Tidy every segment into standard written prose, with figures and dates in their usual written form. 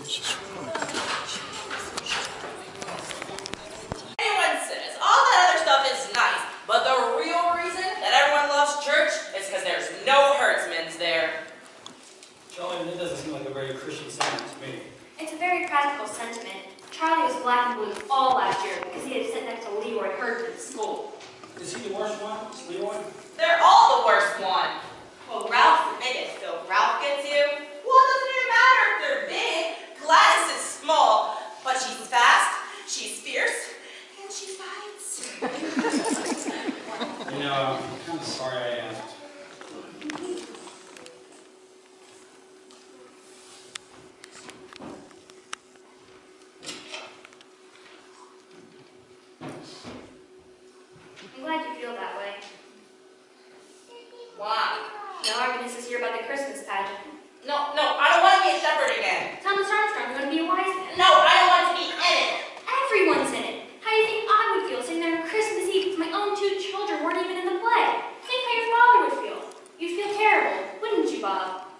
Anyone says all that other stuff is nice, but the real reason that everyone loves church is because there's no herdsmen there. Charlie, that doesn't seem like a very Christian sentiment to me. It's a very practical sentiment. Charlie was black and blue all last year because he had to sit next to Leroy Hurd at school. Is he the worst one? Is Leroy? They're all the worst one. Well, Ralph's the biggest, so if Ralph gets you, well, it doesn't even matter if they're big. Gladys is small, but she's fast, she's fierce, and she fights. You know, I'm kind of sorry I asked. I'm glad you feel that way. Why? No arguments this year about the Christmas pageant. No, I don't want to be a shepherd again. Thomas Armstrong, you want to be a wise man? No, I don't want to be in it. Everyone's in it. How do you think I would feel sitting there on Christmas Eve because my own 2 children weren't even in the play? Think how your father would feel. You'd feel terrible, wouldn't you, Bob?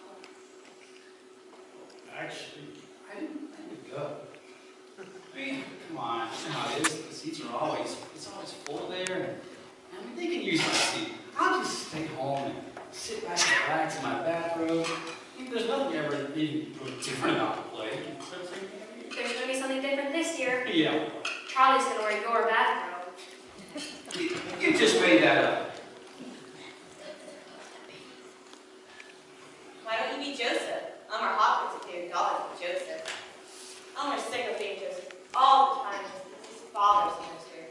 Actually, I didn't go. I mean, come on, you know how it is. The seats are always full there. And they can use my seat. I'll just stay home and sit back and relax in my bathrobe. I mean, there's nothing ever really different about the play. There's going to be something different this year. Yeah. Charlie's going to wear your bathrobe. You just made that up. Why don't you be Joseph? Elmer Hopkins would do dollars with Joseph. Elmer's sick of being Joseph all the time. It's his father's minister.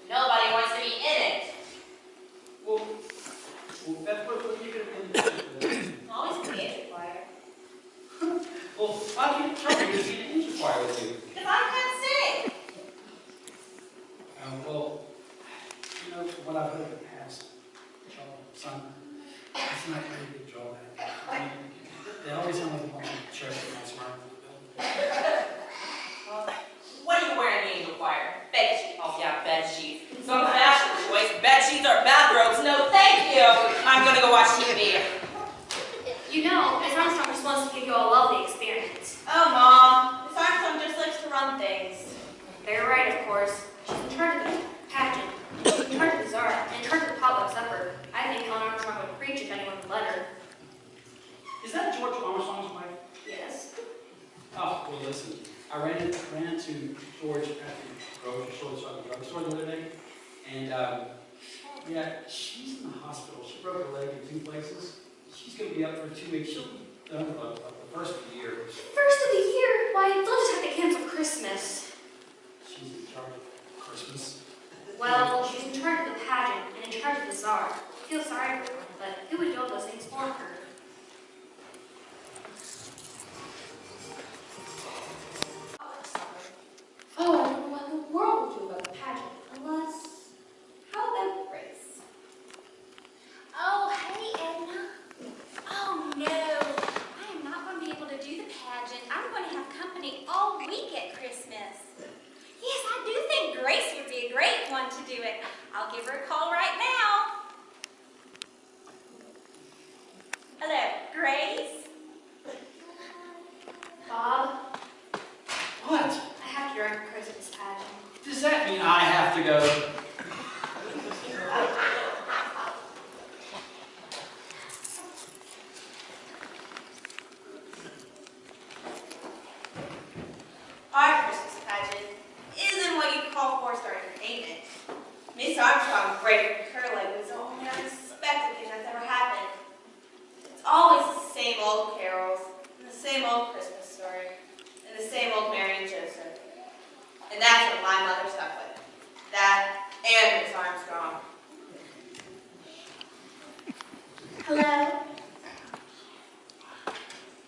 Nobody wants to be in it. Well, that's what you could have been. Always in the angel choir. Well, why can't Charlie just be in an angel choir with you? Because I can't sing. Well, you know, from what I've heard in the past, Charlie, son, it's not really a big drawback. I mean, they always sound like they want to church and that's right. What are you wearing in the angel choir? Bed sheets. Oh yeah, bed sheets. Some fashion choice. Bed sheets or bathrobes. No, thank you. I'm gonna go watch TV. You know, Miss Armstrong was supposed to give you a lovely experience. Oh, Mom. Miss Armstrong just likes to run things. They're right, of course. She's in charge of the pageant. She's in charge of the czar. And in charge of the potluck supper. I think Helen Armstrong would preach if anyone would let her. Is that George Armstrong's wife? Yes. Oh, well, listen. I ran into George at the grocery store, drugstore the other day, and yeah, she's in the hospital. She broke her leg in 2 places. She's going to be up for 2 weeks. She'll be done with the first of the year. First of the year? Why, they'll just have to cancel Christmas. She's in charge of Christmas. Well, she's in charge of the pageant and in charge of the czar. I feel sorry for her, but who would do all those things for her? Oh, I don't know what in the world we'll do about the pageant, unless... How about Grace? Oh, hey, Edna. Oh, no. I am not going to be able to do the pageant. I'm going to have company all week at Christmas. Yes, I do think Grace would be a great one to do it. I'll give her a call right now. Hello, Grace? Bob, What? I have to run a Christmas pageant. Does that mean I have to go? Our Christmas pageant isn't what you'd call four-star entertainment. Miss Armstrong breaking her leg was the only unexpected thing that's ever happened. It's always the same old carols, and the same old Christmas story, and the same old Mary and Joseph. And that's what my mother stuck with. That and Miss Armstrong. Hello?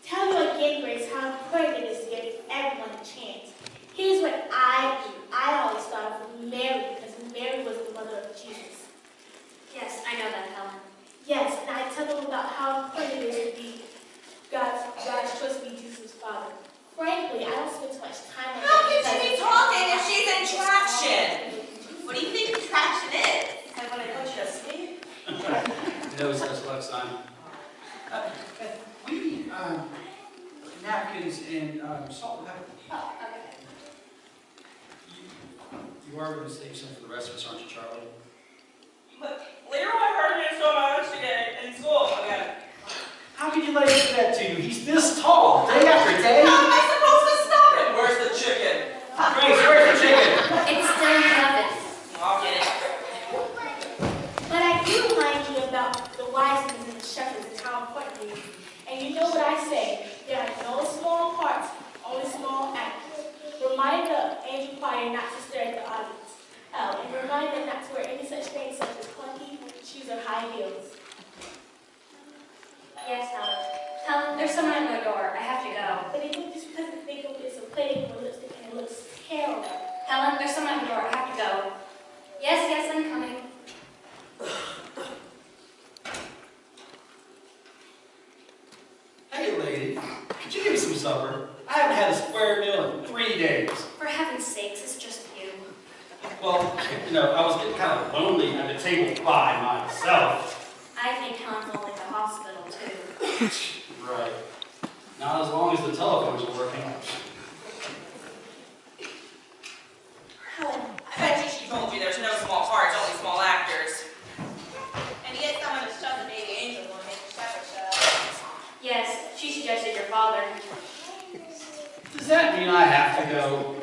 Tell me again, Grace, how important it is to give everyone a chance. Here's what I do. I always start off with Mary, because Mary was the mother of Jesus. Yes, I know that, Helen. Yes, and I tell them about how important it is to be God's choice to be Jesus' father. Frankly, I don't spend too much time on How that can she be talking if she's in traction? What do you think traction is? Like when I put you to sleep? No such luck, son. We napkin napkins and salt and pepper. Oh, okay. You are going to save some for the rest of us, aren't you, Charlie? But Leroy heard me so much today in school again. How could you let him do that to you? He's this tall, day after day. How am I supposed to stop him? Where's the chicken? Grace, where's the chicken? It's still in the oven. I'll get it. But I do remind you about the wise men and the shepherds and how important they are. And you know what I say, there are no small parts, only small acts. Remind the angel choir not to stare at the audience. And remind them not to wear any such things such as clunky shoes or high heels. Yes, Helen. Helen, there's someone at my door. I have to go. But they look just because they go get some plating or lipstick and it looks terrible. Helen, there's someone at my door. I have to go. Yes, yes, I'm coming. Hey, lady, could you give me some supper? I haven't had a square meal in 3 days. For heaven's sakes, it's just you. Well, you know, I was getting kind of lonely at the table by myself. I think Helen's only at the hospital, too. Right. Not as long as the telephones are working. Helen, I bet you she told you there's no small parts, only small actors. And you get someone to shove the baby angel and make the shepherd show. Yes, she suggested your father. Does that mean I have to go?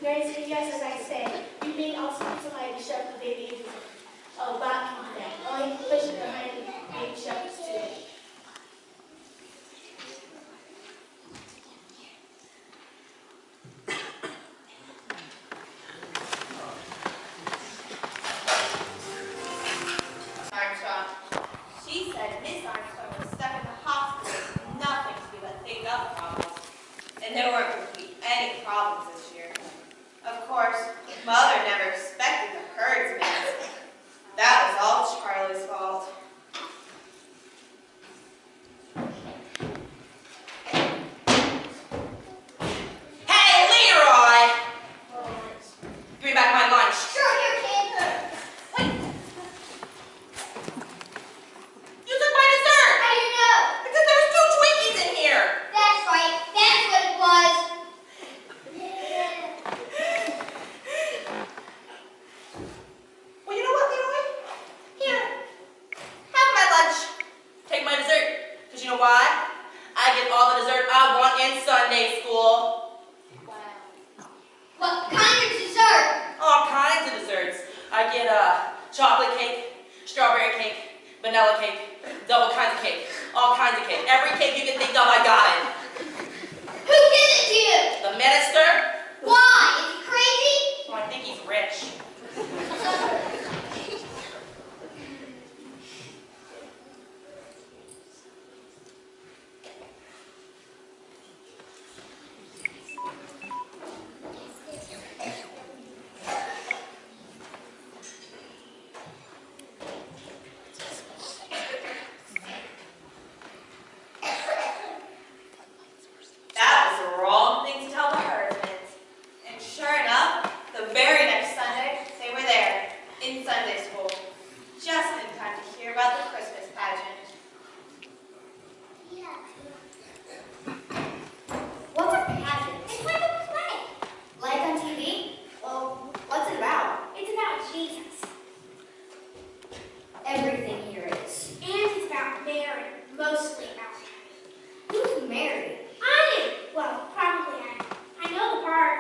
Grace, yes, as I said, you may also need somebody to shove the baby angels. Oh, God can do that. Only push it behind the baby shepherds too. Armstrong. She said Miss Armstrong was stuck in the hospital with nothing to do but think up problems. And there weren't going to be any problems this year. Of course, Mother never expected the herdsman. That was all Charlie's fault. Hey, Leroy! Give me back my lunch. Sure, here, kid. Wait. You took my dessert! How do you know? Because there was 2 Twinkies in here! That's right. That's what it was. Well, you know what, Leroy? Here. Have my lunch. Take my dessert. Because you know why? I get all the dessert I want in Sunday school. Wow. What kind of dessert? All kinds of desserts. I get chocolate cake, strawberry cake, vanilla cake, double kinds of cake, all kinds of cake. Every cake you can think of, I got it. Who did it to you? The minister? Why? Is he crazy? Oh, I think he's rich. That was the wrong thing to tell the herdsmen. And sure enough, the very next Sunday, they were there, in Sunday school, just in time to hear about the Christmas pageant. What's a pageant? It's like a play. Like on TV? Well, what's it about? It's about Jesus. Everything here is. And it's about Mary. Mostly about Mary. Who's married? I am. Well, probably I am. I know the part.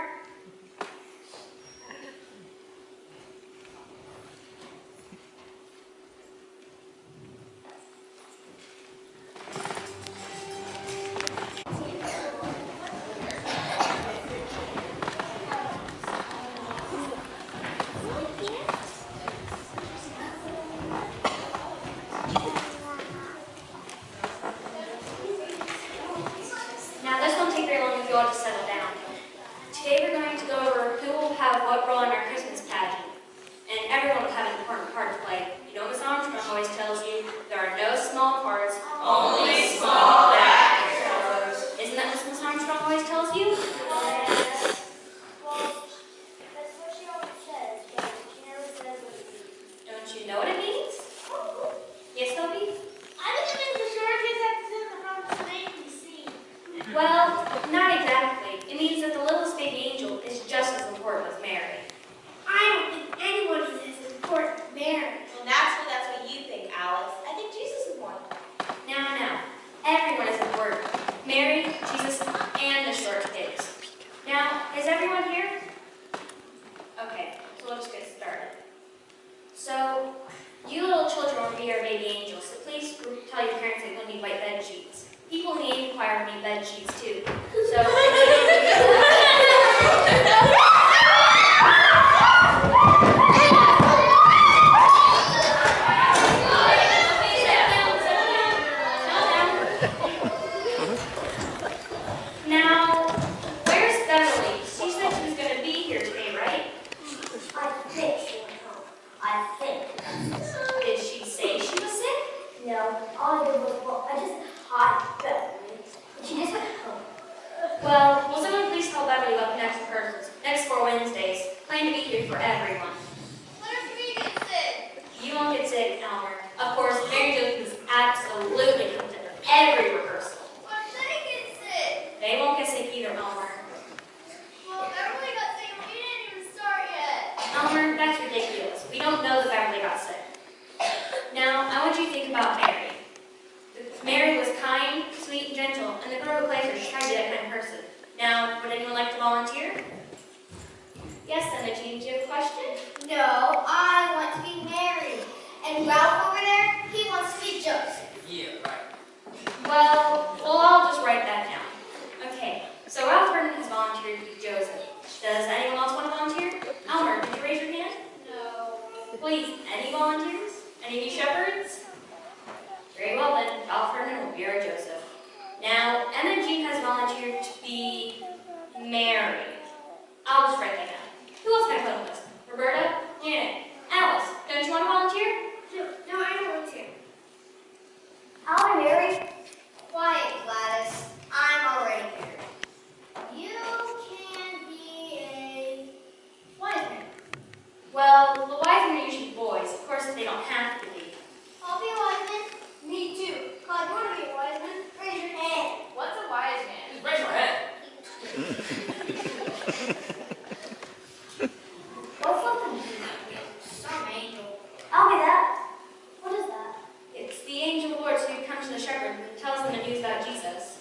Now, this won't take very long if you all just settle down. Today we're going to go over who will have what role in our Christmas pageant. And everyone will have an important part to play. You know what Miss Armstrong always tells you? There are no small parts, Only small actors. Isn't that what Miss Armstrong always tells you? Well, that's what she always says, but she never says what it means. Don't you know what it means? Yes, Toby? I was in the short kids episode of the Name. You see Jesus and the short kids. Now, is everyone here? Okay, so we'll just get started. So, you little children will be our baby angels, so please tell your parents that you'll need white bed sheets. People in the Aid choir need bed sheets too. So, now, where's Beverly? She said she was going to be here today, right? I think she went home. I think. Did she say she was sick? No, all I did was, well, I just hot Beverly. And she just went home. Well, will someone please tell Beverly about the next 4 Wednesdays? Plan to be here for everyone. What if we get sick? You won't get sick, Elmer. Of course, Mary Jo is absolutely coming to every rehearsal. What if they get sick? They won't get sick either, Elmer. Well, everybody got sick and we didn't even start yet. Elmer, that's ridiculous. We don't know that Beverly got sick. Now, I want you to think about Mary. Mary was kind, sweet, and gentle, and the girl who plays her, she tried to be that kind of person. Now, would anyone like to volunteer? Yes, Emma Jean, do you have a question? No, I want to be Mary. And Ralph over there, he wants to be Joseph. Yeah, right. Well, we'll all just write that down. Okay, so Ralph Vernon has volunteered to be Joseph. Does anyone else want to volunteer? Elmer, did you raise your hand? No. Please, any volunteers? Any of you shepherds? Very well then, Ralph Vernon will be our Joseph. Now, Emma Jean has volunteered to be Mary. I'll just write that down. Who else can I put on the list? Roberta? Janet? Alice? Don't you want to volunteer? No, I don't want to. I'll be Mary. Quiet, Gladys. I'm already married. You can be a wise man. Well, the wise men are usually boys. Of course, they don't have to be. I'll be a wise man. Me too. God, you want to be a wise man? Raise your hand. What's a wise man? Raise your hand. What's something? Some angel. I'll be that. What is that? It's the angel Lord who comes to the shepherd and tells them the news about Jesus.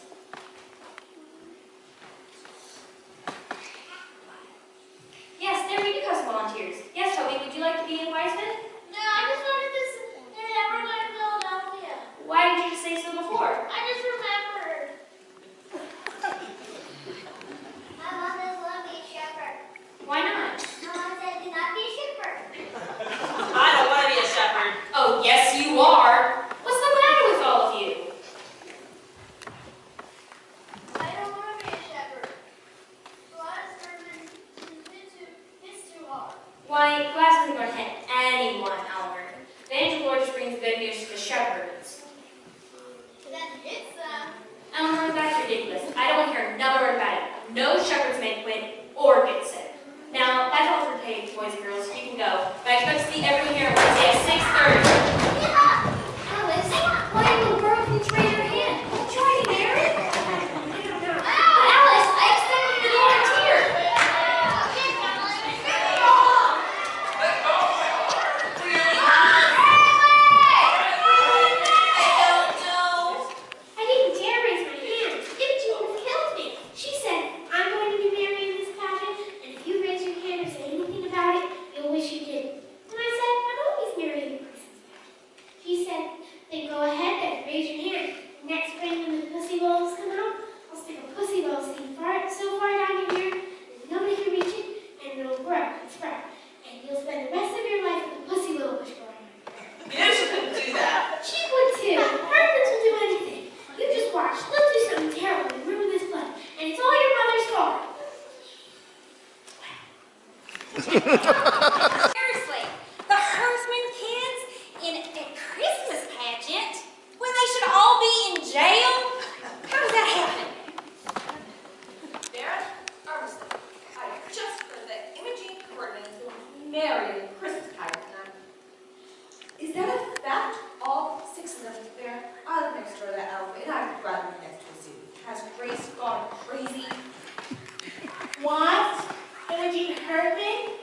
Yes, there we do have some volunteers. Yes, Toby, would you like to be a wise man? No, I just wanted to say everyone in Philadelphia. Why did you say so before? I just remembered. My mom doesn't let me be a shepherd. Why not? My mom said do not be a shepherd. I don't want to be a shepherd. Oh, yes, you are. What's the matter with all of you? I don't want to be a shepherd. Glass urban it's too hard. Why, glass isn't going to hit anyone, Elmer. The angel Lord just brings good news to the shepherds. But then it's Elmer, that's ridiculous. I don't want to hear another word about it. No shepherds may quit or get sick. Now, that's all for today, boys and girls. You can go. But I expect to see everyone here on Wednesday at 6:30. Alice, why are you little girl? Can you raise your hand? Try to Mary? I don't know. Alice, I expected you to volunteer. I didn't dare raise my hand. If she would have killed me. She said, I'm going to be Mary in this pageant, and if you raise your hand or say anything about it, you'll wish you didn't. And I said, I'm always Mary in the Christmas pageant. She said, then go ahead and raise your hand. Next spring when the pussy willows come out, I'll stick a pussy willow seed so far down in here that nobody can reach it, and it'll grow and sprout. And you'll spend the rest of your life with a pussy willow bush growing on your hair. You know she couldn't do that. She would too. Hermans will do anything. You just watch. They'll do something terrible and ruin this play. And it's all your mother's fault. Seriously, the Herdsman kids in a Christmas pageant when they should all be in jail? How does that happen? Darren, Armstrong, I just heard that Imogene Gordon is going to be married in Christmas pageant tonight. Is that a fact? All 6 of them there? I live next door to that outfit, and I'd rather be next to a zoo. Has Grace gone crazy? What? Imogene Herdman?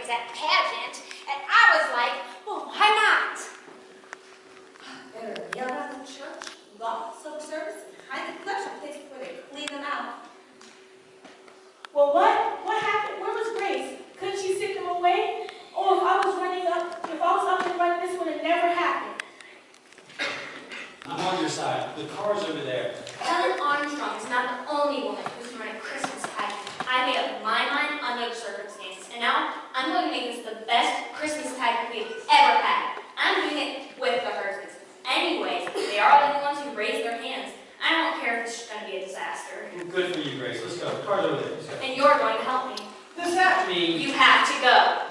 was at the pageant, and I was like, well, why not? Better yell out in church, lots of service, and hide the collection plates before they clean them out. Well, what happened? Where was Grace? Couldn't she sit them away? Or if I was up and running, this would have never happened. I'm on your side. The car's over there. Ellen Armstrong is not the only woman who's running a Christmas pageant. I made up my mind under the circumstances, and now I'm going to make this the best Christmas pageant we've ever had. I'm doing it with the husbands. Anyways, they are the only ones who raise their hands. I don't care if it's going to be a disaster. Well, good for you, Grace. Let's go. The car's over there. Let's go. And you're going to help me. Does that mean... You have to go.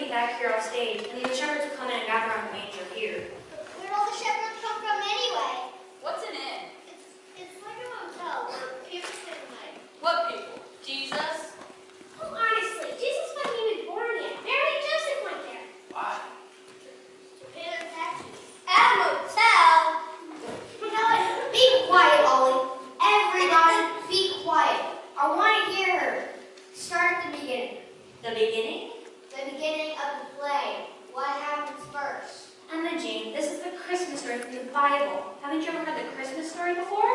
Back here on stage, and the shepherds will come in and gather around the manger here. Where'd all the shepherds come from anyway? What's an inn? It's like a motel where people spend the night. What people? Jesus? Oh, honestly, Jesus wasn't even born yet. Mary and Joseph went there. Why? To pay their taxes. At a motel? You know what? Be quiet, Ollie. Everybody, be quiet. I want to hear her. Start at the beginning. The beginning? The beginning of the play. What happens first? Emma Jean, this is the Christmas story from the Bible. Haven't you ever heard the Christmas story before?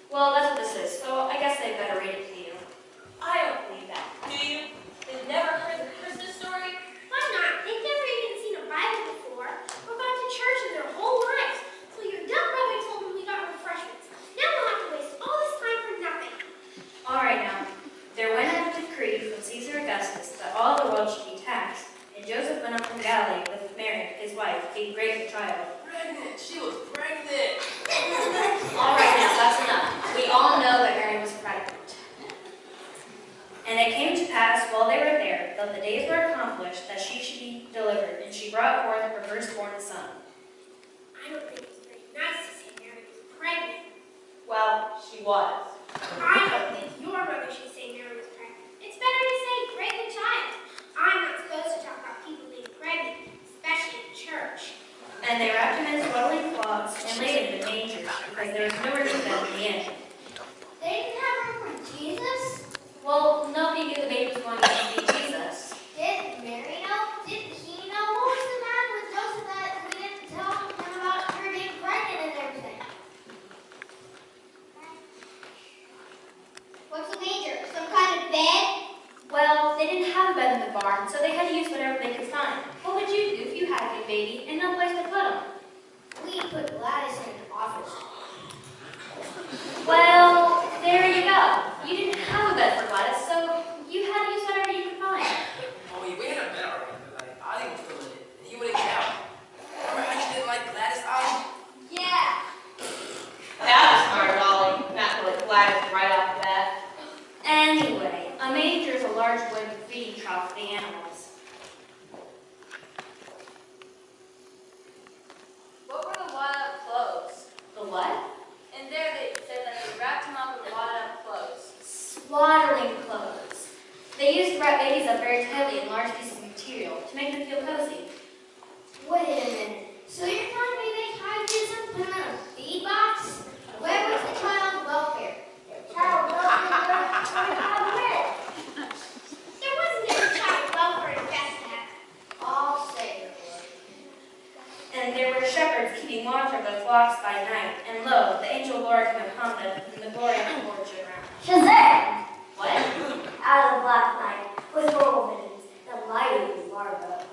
Well, that's what this is, so I guess they better read it to you. I don't believe that. Do you? They've never heard the Christmas story? Why not? They've never even seen a Bible before or gone to church in their whole lives. So your dumb brother told them we got refreshments. Now we'll have to waste all this time for nothing. All right, now. There went out a decree from Caesar Augustus that all the world should be taxed, and Joseph went up from Galilee with Mary, his wife, being great with child. Pregnant. She was pregnant. All right, now, that's enough. We all know that Mary was pregnant. And it came to pass, while they were there, that the days were accomplished that she should be delivered, and she brought forth her firstborn son. I don't think it's very nice to say Mary was pregnant. Well, she was. I don't think your brother should say Mary was pregnant. It's better to say great with child. I'm not supposed to talk about people being pregnant, especially in church. And they wrapped him in swaddling cloths and laid him in a manger, because there was nowhere to put him in the inn. They didn't have room for Jesus? Well, nobody knew the baby was going to be Jesus. Did Mary know? Did he know? What was the matter with Joseph that we didn't tell him about her being pregnant and everything? What's a manger? Some kind of bed? Well, they didn't have a bed in the barn, so they had to use whatever they could find. What would you do if you had a good baby and no place to put him? We put Gladys in an office. Well, there you go. You didn't have a bed for Gladys, so you had to use whatever you could find. Oh, we had a bed already, but like, I was still in it, and he wouldn't get out. Remember how you didn't like Gladys, Ollie? Yeah. That was smart, Ollie. Not to let Gladys right off the bat. Anyway, a manger is a large wooden feeding trough for the animals. What were the wadded-up clothes? The what? And there they said that they wrapped him up in wadded-up clothes. Swaddling clothes. They used to wrap babies up very tightly in large pieces of material to make them feel cozy. Wait a minute. So you're telling me they tied this up, put him in a feed box? Where was the child welfare? Child welfare? Where? There wasn't any child welfare in Bethlehem. I'll say there was. And there were shepherds keeping watch over the flocks by night, and lo, the angel Lord came upon them, and the glory of the Lord shone around. Shazam! What? Out of the black night, with horrible visions, the mighty Margot.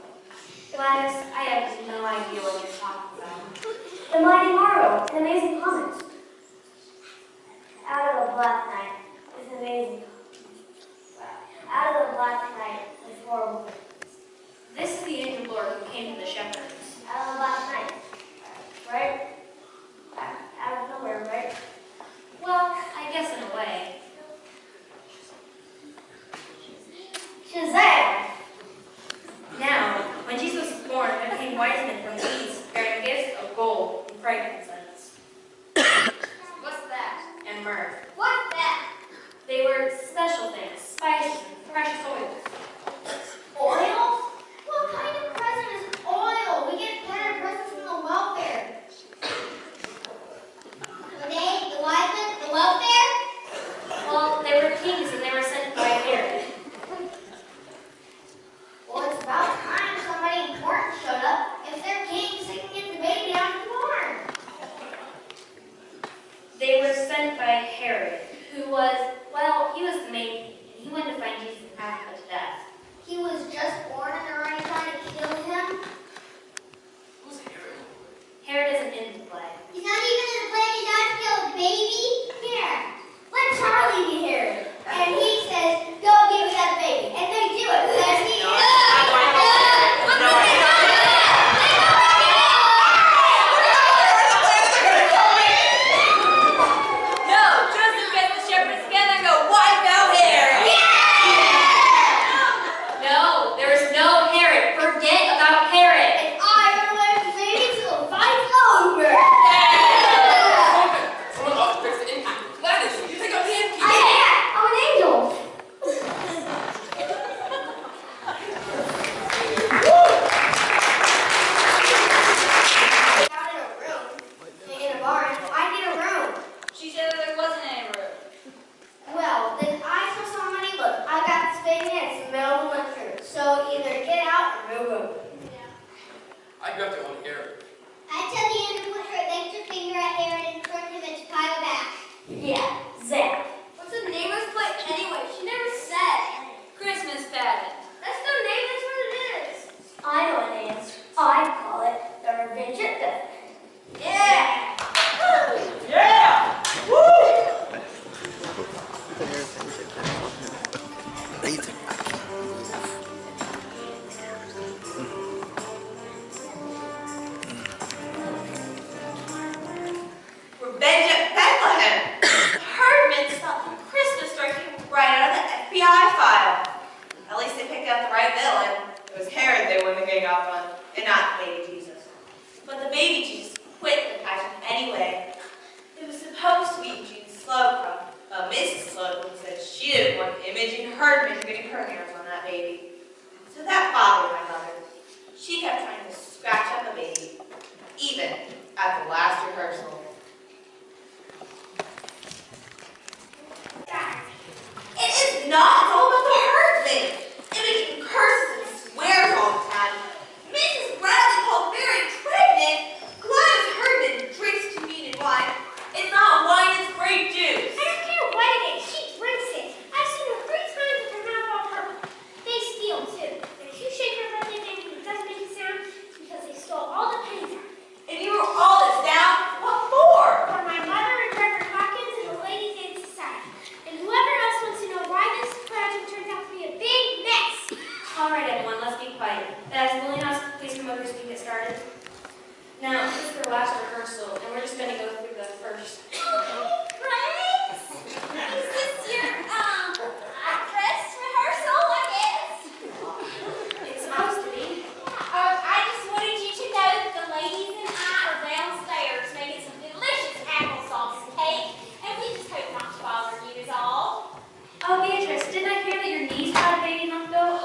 The Gladys, I have no idea what you're talking about. The Mighty Morrow, an amazing comet. Out of the black night is amazing. Out of the black night is horrible. This is the angel Lord who came to the shepherds. Out of the black night, right? Out of nowhere, right? Well, I guess in a way. Shazam! Now, when Jesus was born, there came wise men from the east, bearing gifts of gold and frankincense. What's that? And myrrh. What's that? They were special things, spices and precious oils. Oil? What kind of present is oil? We get better presents from the welfare. The wise men? The welfare? Well, they were kings and they were sent by Herod. Well, it's about time somebody important showed up. If they're kings, they can get the baby out of the barn. They were sent by Herod, who was, well, he was the main king, and he went to find Jesus and have him put to death. He was just born and they're already trying to kill him. Who's Herod? Herod isn't in the play. He's not even in the play. He's not to kill a baby. Here, let Charlie be Herod. And he says, go give me that baby. And they do it because he No, Joseph gets the shepherds together and go wipe out Herod. No, there is no Herod. Forget about Herod. And I will let the baby till the fight's over. Someone else fix the innkeeper. Gladys, you think I'm the innkeeper? I'm an angel. Out in a room. In a barn. I need a room. She said there wasn't any room. Well, then I saw somebody. Look, I got this baby and it's in the middle of the living room. So either get out or move over. I grew up to own Herod. I tell the end to put her electric finger at Herod and turn him into Chicago back. Yeah, Zach. What's the neighbor's plate anyway? She never said. Christmas pageant. That's no name, that's what it is. I know what it is. I call it the Revenge at Death. Yeah. Yeah! Revenge at Bethlehem. Herdman thought the Christmas story came right out of the FBI file. At least they picked out the right villain. It was Herod they wanted to gang up on, and not baby Jesus. But the baby Jesus quit the pageant anyway. It was supposed to be Jean Slocum, but Mrs. Slocum said she didn't want Imogen Herdman getting her hands on that baby. So that bothered my mother. She kept trying to scratch up the baby, even at the last rehearsal. It is not. It's all about the Herdman. Imogen curses and swears all the time. Mrs. Bradley called Mary pregnant. Gladys Herdman drinks communion wine. It's not wine, it's grape juice. I don't care what it is. She drinks it. I've seen her 3 times with her mouth all purple. They steal too. If you shake her birthday thing and it doesn't make a sound, it's because they stole all the pennies out. And you wrote all this down? What for? For my mother and Reverend Hawkins and the Ladies' Aid Society. And whoever else wants to know why this pageant turns out to be a big mess. All right, everyone, let's be quiet. As Willie House, please come over so we can get started. Now, this is the last rehearsal, and we're just going to go through the first. Grace? Is this your, dress rehearsal, I guess? It's supposed to be. I just wanted you to know that the ladies and I are downstairs making some delicious applesauce cake, and we just hope not to bother you is all. Oh, Beatrice, didn't I hear that your niece had a baby not go?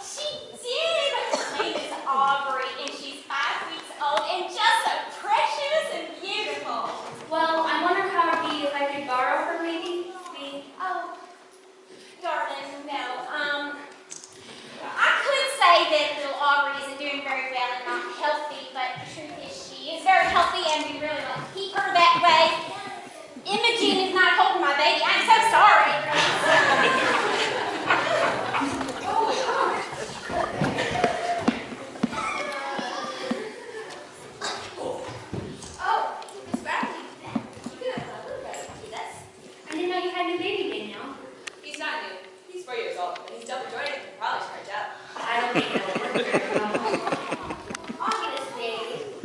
She did! Her name is Aubrey, and she's 5 weeks old, and just so precious and beautiful. Well, I wonder how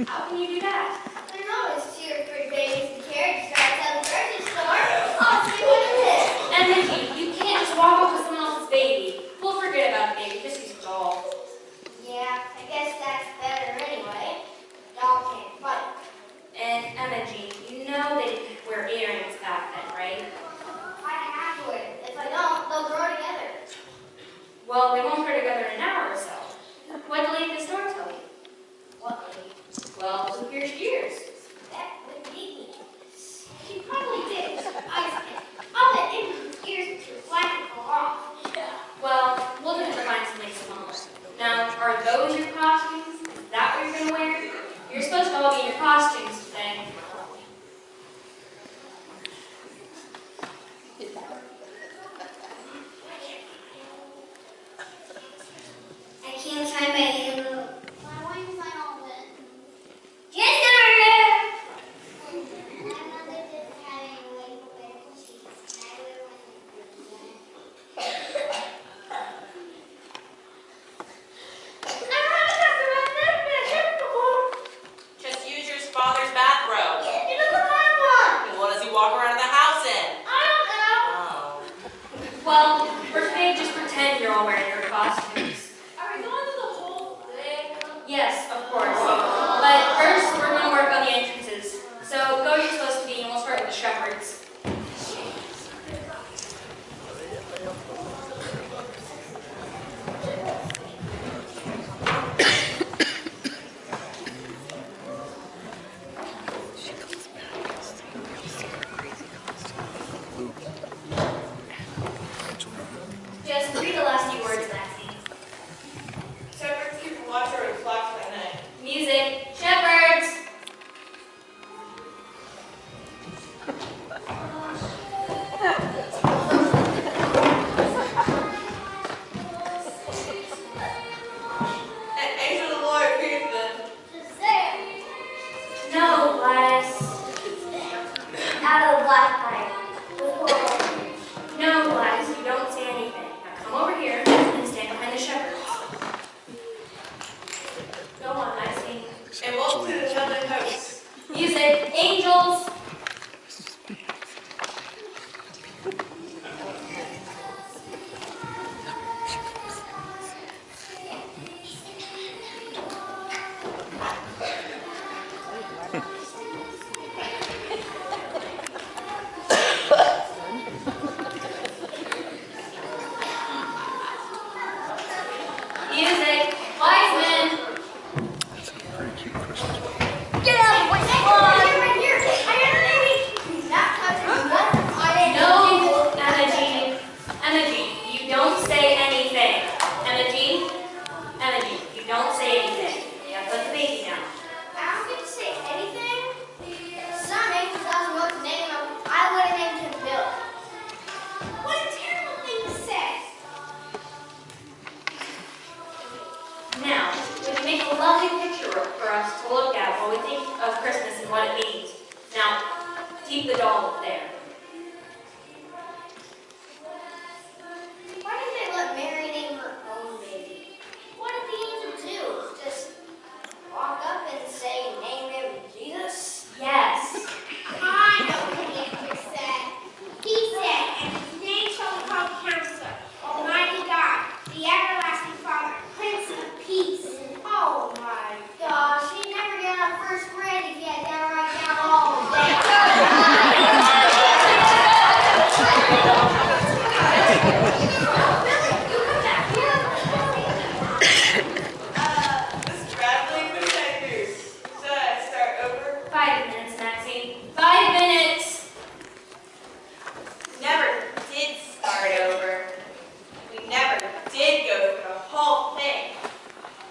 How can you do that? There's always 2 or 3 babies in carriage drives at the grocery store. I'll see what it is. And Mickey, you can't just walk off with someone else's baby. We'll forget about the baby, just use a doll. Yeah, I guess that's better anyway. Dog can't fight. And Emma Jean, you know they wear earrings back then, right? I have to. If I don't, they'll grow together. Well, they won't grow together in an hour or so. What did the lady at the store tell you? What lady? Well, who pierced ears? That would be me. She probably did. I'll bet Amy's ears too black and fall off. Well, we'll have to find something smaller. Now, are those your costumes? Is that what you're going to wear? You're supposed to all be in your costumes today. I can't tie my hair. Why don't you find all of it? Just my mother didn't have any label medical sheets. I would want Just use your father's bathrobe. He doesn't have one. And what does he walk around the house in? I don't know. Oh. Well, for today, just pretend you're all wearing your costumes. Are we going to the whole thing? Yes, of course. But first, we're going to work on the entrances. So go where you're supposed to be, and we'll start with the shepherds. Just read the last few words, Maxine. Shepherds keep a watch over the flocks by night. Music. Shepherds! An angel of the Lord appears to them. Just there. No, Gladys. Out of the black pipe. With coral. No, Gladys, you don't say anything. Now come over here and stand behind the shepherds. Go on, Maxine. And multitude of heavenly hosts. Music. Angels. Music. Wise men. Get out! Wait, right here. I got a baby. Not touching nothing. No, Emma Jean. Emma Jean, you don't say anything. Emma Jean. Emma Jean, you don't say anything. You have to let the baby down. I don't get to say anything. Some angel doesn't know what to name him. I would have named him Bill. What a terrible thing to say. Now, we can make a lovely picture for us to look at while we think of Christmas and what it means. Now, keep the doll up there. Why didn't they let Mary name her own baby? What did the angel do? Just walk up and say, name him Jesus? Yes. I know what the angel said. He said, and his name shall be called Counselor, Almighty God, the Everlasting Father, Prince of Peace. Oh my gosh, he'd never get out of first grade if he had never write down all of This rattling midnight news. Should I start over? 5 minutes, Maxine. 5 minutes. Never did start over. We never did go through the whole thing.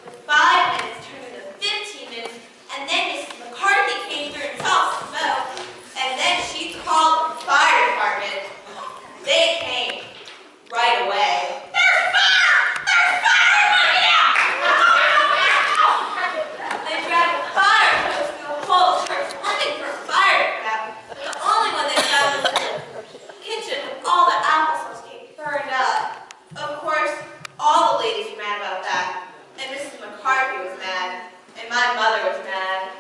The 5 minutes turned into 15 minutes, and then Mrs. McCarthy came through and saw smoke, and then she called the fire department. They came right away. There's fire! There's fire right now! They dragged the fire hose through the whole church looking for a fire to put out. The only one they found was in the kitchen with all the applesauce cake burned up. Of course, all the ladies were mad about that. And Mrs. McCarthy was mad. And my mother was mad.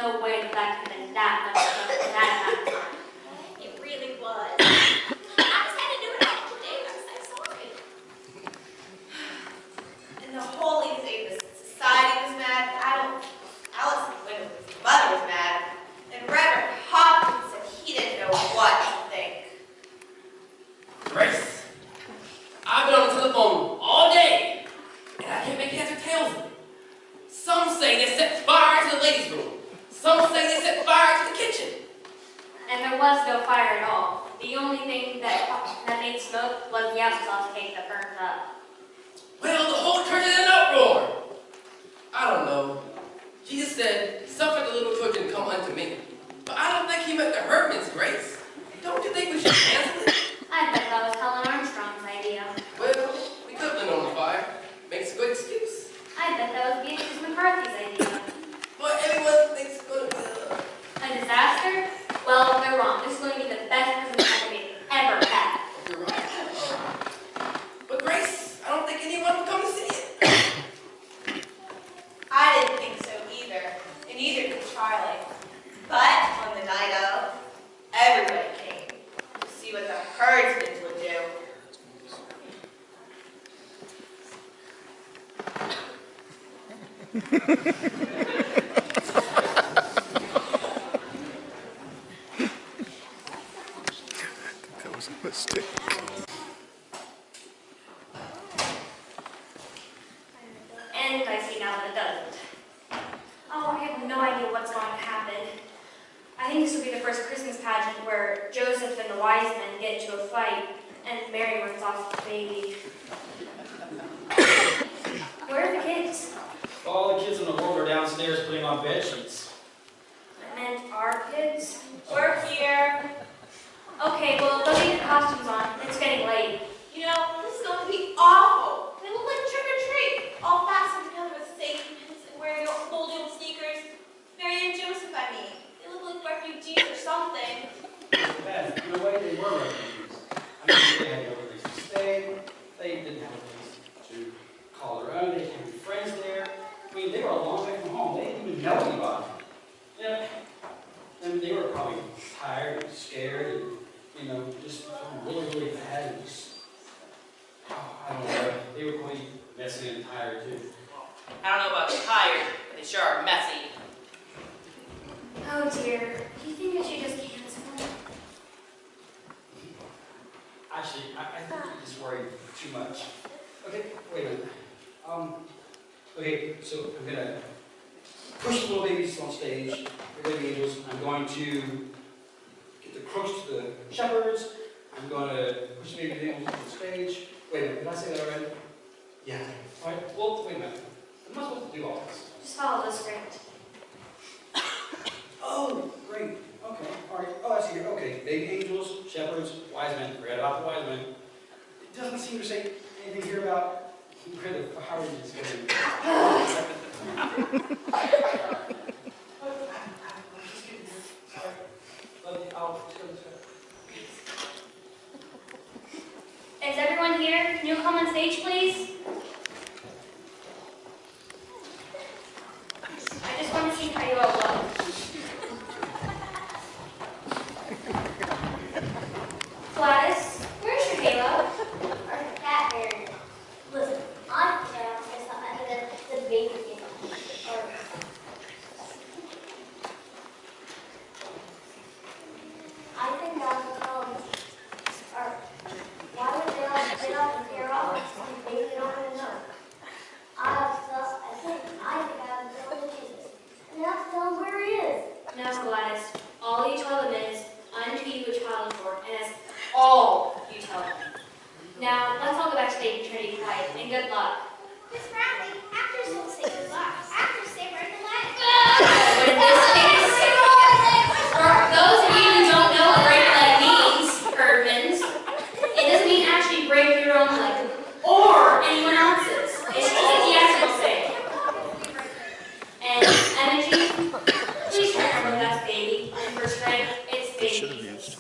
no way that that could have been that much trouble in that amount of time. It really was. I just had to do it all day. I'm so sorry. And the holy thing, the society was mad. Alice's mother was mad. And Reverend Hopkins said he didn't know what to think. Grace, I've been on the telephone all day, and I can't make heads or tails of it. Some say they set fire to the ladies' room. Some say they set fire to the kitchen. And there was no fire at all. The only thing that made smoke was the applesauce cake that burned up. Well, the whole church is in an uproar. I don't know. Jesus said, suffer the little children to come unto me. But I don't think he meant the herdmen's grace. Don't you think we should cancel it? I bet that was Helen Armstrong's idea. Well, we could have been on the fire. Makes a good excuse. I bet that was Beatrice McCarthy's idea. But everyone thinks it's going to be A disaster? Well, they're wrong. This is going to be the best Christmas party we've ever had. You're right. But Grace, I don't think anyone will come to see it. I didn't think so either, and neither did Charlie. But on the night of, everybody came to see what the herdsmen would do. That was a mistake. And I see now that it doesn't. Oh, I have no idea what's going to happen. I think this will be the first Christmas pageant where Joseph and the wise men get into a fight and Mary runs off with the baby. Where are the kids? All the kids in the world are downstairs putting on bed sheets. I meant our kids. We're here. Okay, well, they'll get their costumes on. It's getting late. You know, this is going to be awful. They look like trick or treat, all fastened together with safety pins and wearing moldy old sneakers. Mary and Joseph, I mean. They look like refugees or something. Bad. In a way, they were refugees. I mean, they had no place to stay. They didn't have a place to call their own. They didn't have any friends there. I mean, they were a long way from home. They didn't even know anybody. Yeah. I mean, they were probably tired and scared and, you know, just really, really bad. And just, I don't know. They were probably messy and tired, too. I don't know about tired, but they sure are messy. Oh dear. Do you think I should just cancel? Actually, I think you just worried too much. Okay, wait a minute. Okay, so I'm gonna push the little babies on stage. They're baby angels. I'm going to get the crooks to the shepherds. I'm going to push the baby angels on stage. Wait a minute, did I say that already? Yeah. All right. Well, wait a minute. I'm not supposed to do all this. Just follow the script. Oh, great. Okay. All right. Oh, I see here. Okay. Baby angels, shepherds, wise men. Forget about the wise men. It doesn't seem to say anything here about where the fire is going. Is everyone here? Can you come on stage, please? I just want to see how you all look. Gladys, where's your halo? Or cat hair. Listen, I can't say something other than the baby thing. Or I think that's or why would they all get up and tear off and baby don't even know? I think I have to tell Jesus. And that's tell him where he is. No, Gladys. All you tell them is, unto you a child is born, and that's all you tell them. Now, let's all go back to the Trinity quiet, and good luck. Miss Bradley, actors don't say goodbye. Actors say break the leg. But in this case, for those of you who don't know what break leg means, Herdmans, it doesn't mean actually break your own leg, or anyone else's. It's just a theatrical thing. And Energy, please try to remember that's baby. And for strength, it's baby. Should have used.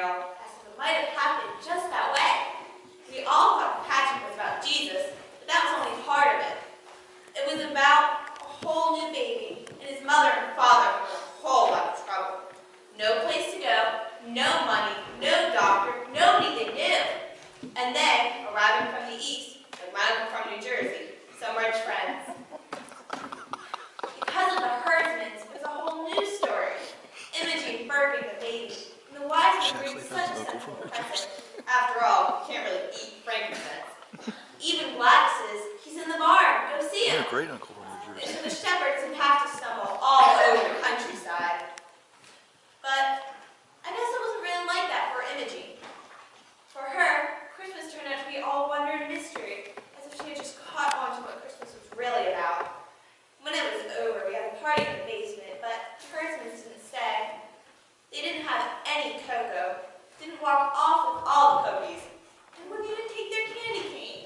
tale, as if it might have happened just that way. We all thought the pageant was about Jesus, but that was only part of it. It was about a whole new baby, and his mother and father were in a whole lot of trouble. No place to go, no money, no doctor, nobody they knew. And then, arriving from the east, like my uncle from New Jersey, some rich friends. Because of the herdsmen, it was a whole new story. Imogene birthing the baby, and the wise men bring such a simple present. After all, you can't really eat frankincense. Even Gladys's, he's in the barn, go see him. You're a great uncle from New And Jersey. so the shepherds would have to stumble all over the countryside. But I guess it wasn't really like that for Imogene. For her, Christmas turned out to be all wonder and mystery, as if she had just caught on to what Christmas was really about. When it was over, we had a party in the basement, but the herdsmen didn't stay. They didn't have any cocoa, didn't walk off with all the cookies, and wouldn't even take their candy canes.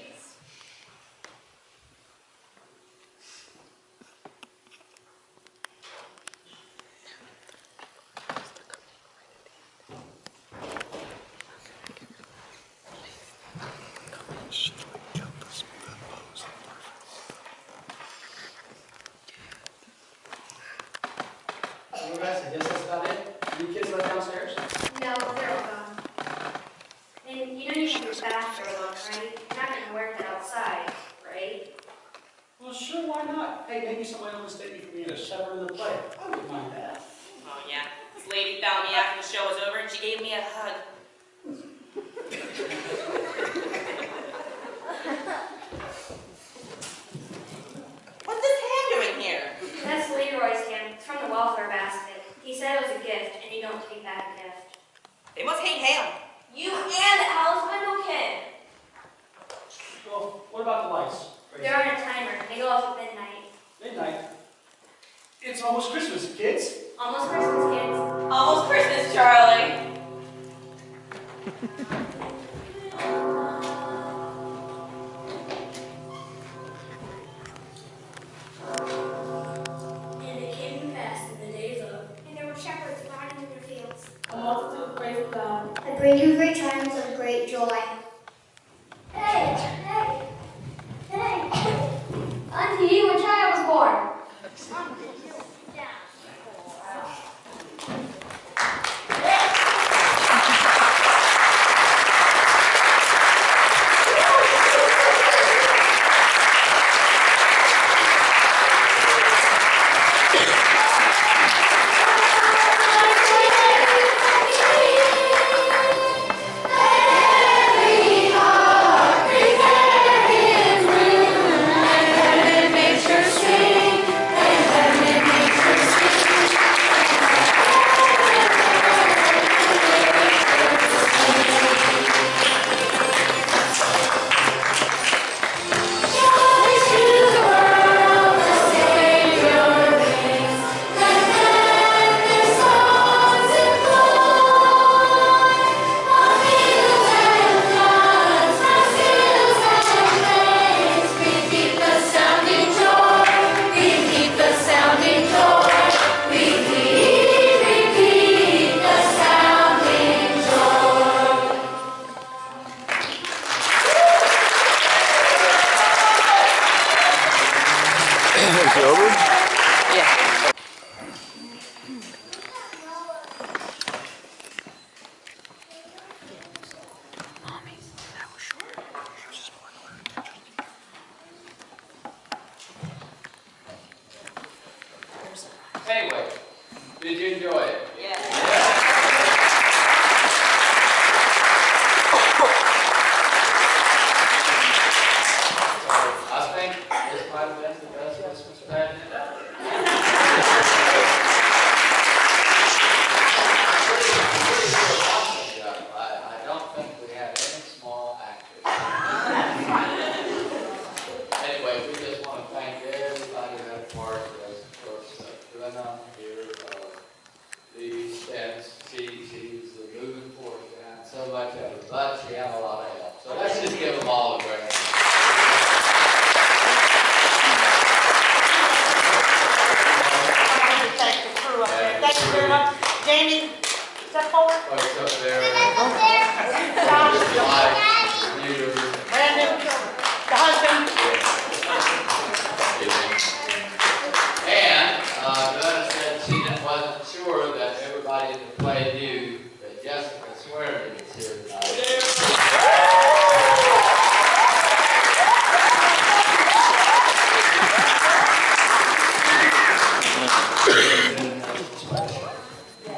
Well, guys, I guess that's about it. Any kids left downstairs? No, they're all gone. And you know you should be back for a long, right? You're not going to wear that outside, right? Well, sure, why not? Hey, maybe somebody will mistake me for being a shepherd in the play. I wouldn't mind that. Oh yeah, this lady found me after the show was over and she gave me a hug. What's this hand doing here? That's Leroy's hand. It's from the welfare basket. He said it was a gift, and you don't take back a gift. They must hate ham. You and Alice Wendell can. Well, what about the lights? They're on a timer. They go off at midnight. Midnight. It's almost Christmas, kids. Almost Christmas, kids. Almost Christmas, Charlie. And it came to pass in the days of. And there were shepherds riding in their fields. A multitude praised God. I bring you great triumphs of great joy. Hey, hey, hey. Unto you a child was born. Is it over? Yeah. Anyway, did you enjoy it? I think this might have been the best Christmas pageant ever. I don't think we had any small actors. Anyway, we just want to thank everybody who had a part of this, of course, doing here, the wasn't sure that everybody in the play knew that Jessica Swearman is here tonight.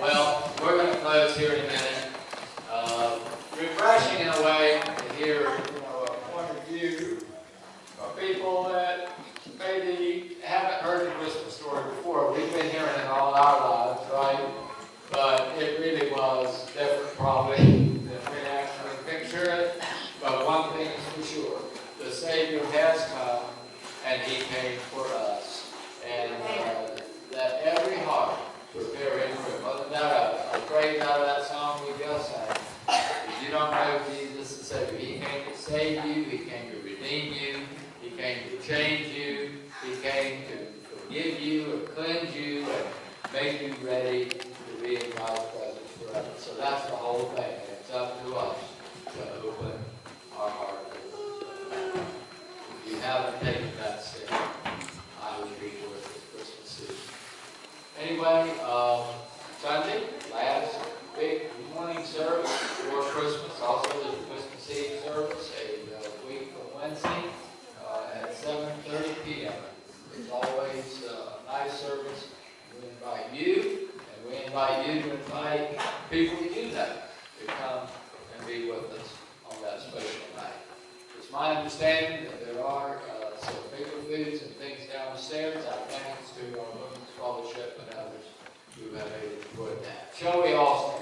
Well, we're going to close here in a minute. Refreshing in a way to hear a point of view of people that maybe haven't heard the Christmas story before. We've been hearing it all our lives, right? But it really was different probably than we actually picture it. But one thing is for sure, the Savior has come and He came for us. And that every heart prepare Him for Him. Wasn't that a phrase out of that song we just sang? If you don't know Jesus the Savior, He came to save you, He came to redeem you, He came to change you, He came to forgive you and cleanse you and make you ready to be in God's presence forever. So that's the whole thing. It's up to us to open our heart. If you haven't taken that step, I would be for it this Christmas season. Anyway, Sunday, last big morning service before Christmas. Also, there's a Christmas Eve service a week from Wednesday at 7:30 p.m. It's always a nice service. We invite you, and we invite you to invite people that you know to come and be with us on that special night. It's my understanding that there are some finger foods and things downstairs. Our thanks to our women's fellowship and others who have aided toward that. Shall we all stand?